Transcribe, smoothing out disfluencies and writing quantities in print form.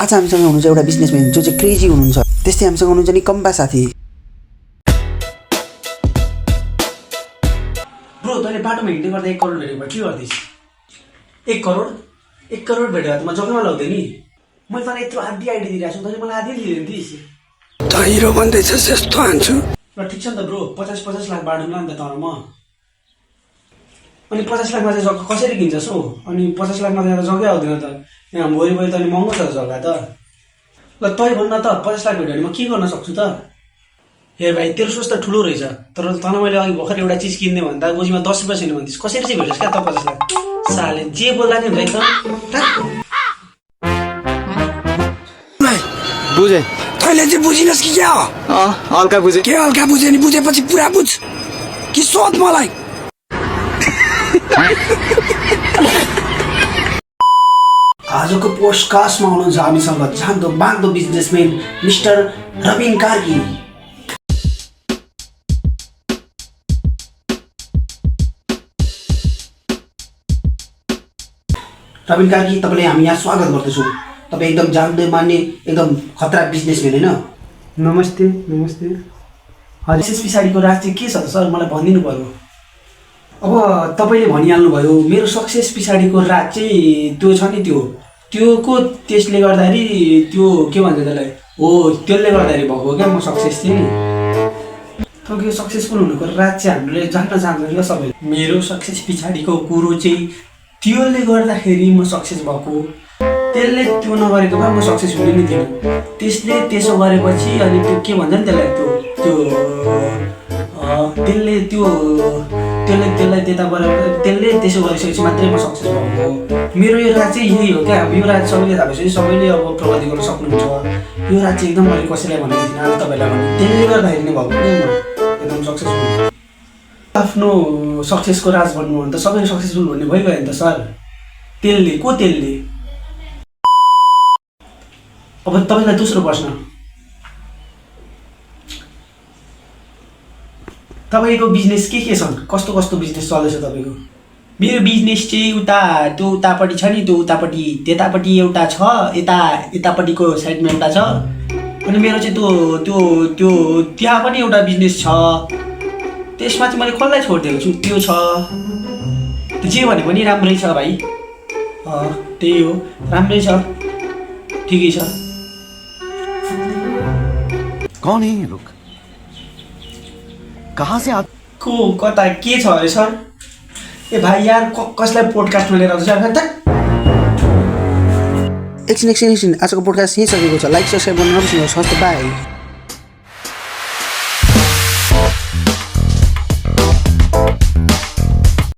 आज हामीसँग हुनुहुन्छ एउटा बिजनेसम्यान जो चाहिँ क्रेजी हुनुहुन्छ। त्यस्तै हामीसँग हुनुहुन्छ नि कम्बा साथी। ब्रो तैँले बाटोमा हिँड्दै गर्दा 1 करोड भेटेको के गर्दैछ? 1 करोड 1 करोड भेटेको त म जग्गामा लाउँदै नि। मैले तँलाई यत्रो आधी आइडिया दिइरहेको छु, तैँले मलाई आधी लिँदैन थिइस्। त हिरो भन्दैछस् यस्तो हान्छु। ल ठिक छ नि त ब्रो, 50 लाख बाँडौँला नि त तँलाई म। अनि 50 लाखमा चाहिँ जग्गा कसरी किन्छस् हो? अनि 50 लाखमा त यहाँ जग्गै आउँदैन त। यहाँ भोलि त अनि महँगो छ जग्गा त। ल तै भन्न त 50 लाख भेट्यो भने म के गर्न सक्छु त? हेर भाइ, तेरो सोच त ठुलो रहेछ, तर तँलाई मैले अघि भर्खर एउटा चिज किन्ने भन्दा गोजीमा 10 रुपियाँ छैन भन्दैछ। कसरी चाहिँ भेट्योस् क्या त 50 लाख? साले जे बोल्दा नि भाइ त। बुझे तैँले चाहिँ बुझिनस् कि क्या हो? हल्का बुझे। के हल्का बुझे नि? बुझेपछि पुरा बुझ कि सोध मलाई। आजको पोडकास्टमा हुनुहुन्छ हामीसँग जान्दो बाँध्दो बिजनेसम्यान मिस्टर रबिन कार्की। रबिन कार्की, तपाईँले हामी यहाँ स्वागत गर्दछौँ। तपाईँ एकदम जान्दै मान्ने एकदम खतरा बिजनेसम्यान होइन? नमस्ते नमस्ते। हजुर, त्यस पछाडिको राज चाहिँ के छ त सर? मलाई भनिदिनु पर्यो। अब तपाईँले भनिहाल्नुभयो, मेरो सक्सेस पछाडिको राज चाहिँ त्यो छ नि, त्यो को त्यसले गर्दाखेरि त्यो के भन्छ त्यसलाई, हो त्यसले गर्दाखेरि भएको क्या म सक्सेस चाहिँ नि। तपाईँको सक्सेसफुल हुनुको राज चाहिँ हामीले जान्न चाहन्छौँ क्या सबैले। मेरो सक्सेस पछाडिको कुरो चाहिँ त्यसले गर्दाखेरि म सक्सेस भएको, त्यसले त्यो नगरेको भए म सक्सेस हुने नि थिएन। त्यसले त्यसो गरेपछि अनि त्यो के भन्छ नि त्यसलाई, त्यसलाई त्यता गरेर त्यसले त्यसो गरिसकेपछि मात्रै म सक्सेस भएको। मेरो यो राज चाहिँ यही हो क्या। अब यो राज सबैले थाहा भएपछि सबैले अब प्रगति गर्न सक्नुहुन्छ। यो राज चाहिँ एकदम मैले कसैलाई भनेको थिइनँ, आज तपाईँलाई भने त्यसले गर्दाखेरि नै भएको क्या म एकदम सक्सेसफुल। आफ्नो सक्सेसको राज भन्नु भने त सबैले सक्सेसफुल भन्ने भइगयो नि त सर। त्यसले अब तपाईँलाई दोस्रो प्रश्न, तपाईँको बिजनेस के छन्? कस्तो बिजनेस चल्दैछ तपाईँको? मेरो बिजनेस चाहिँ त्यो उतापट्टि छ नि, त्यो उतापट्टि त्यतापट्टि एउटा छ, यतापट्टिको साइडमा एउटा छ। अनि मेरो चाहिँ त्यो त्यहाँ पनि एउटा बिजनेस छ। त्यसमा चाहिँ मैले कसलाई छोडिदिएको छु, त्यो छ। त्यो जे भने पनि राम्रै छ भाइ। त्यही हो, राम्रै छ, ठिकै छ। कौन है ये लोग? कहाँ से आप? कता के छ अरे सर? ए भाइ यार, कसलाई पोडकास्टमा लिएर आउँछ? एकछिन आजको पोडकास्ट यहीँ सकेको छ। लाइक सब्सक्राइब गर्न नबिर्सिनुहोस्। हस् त, बाई।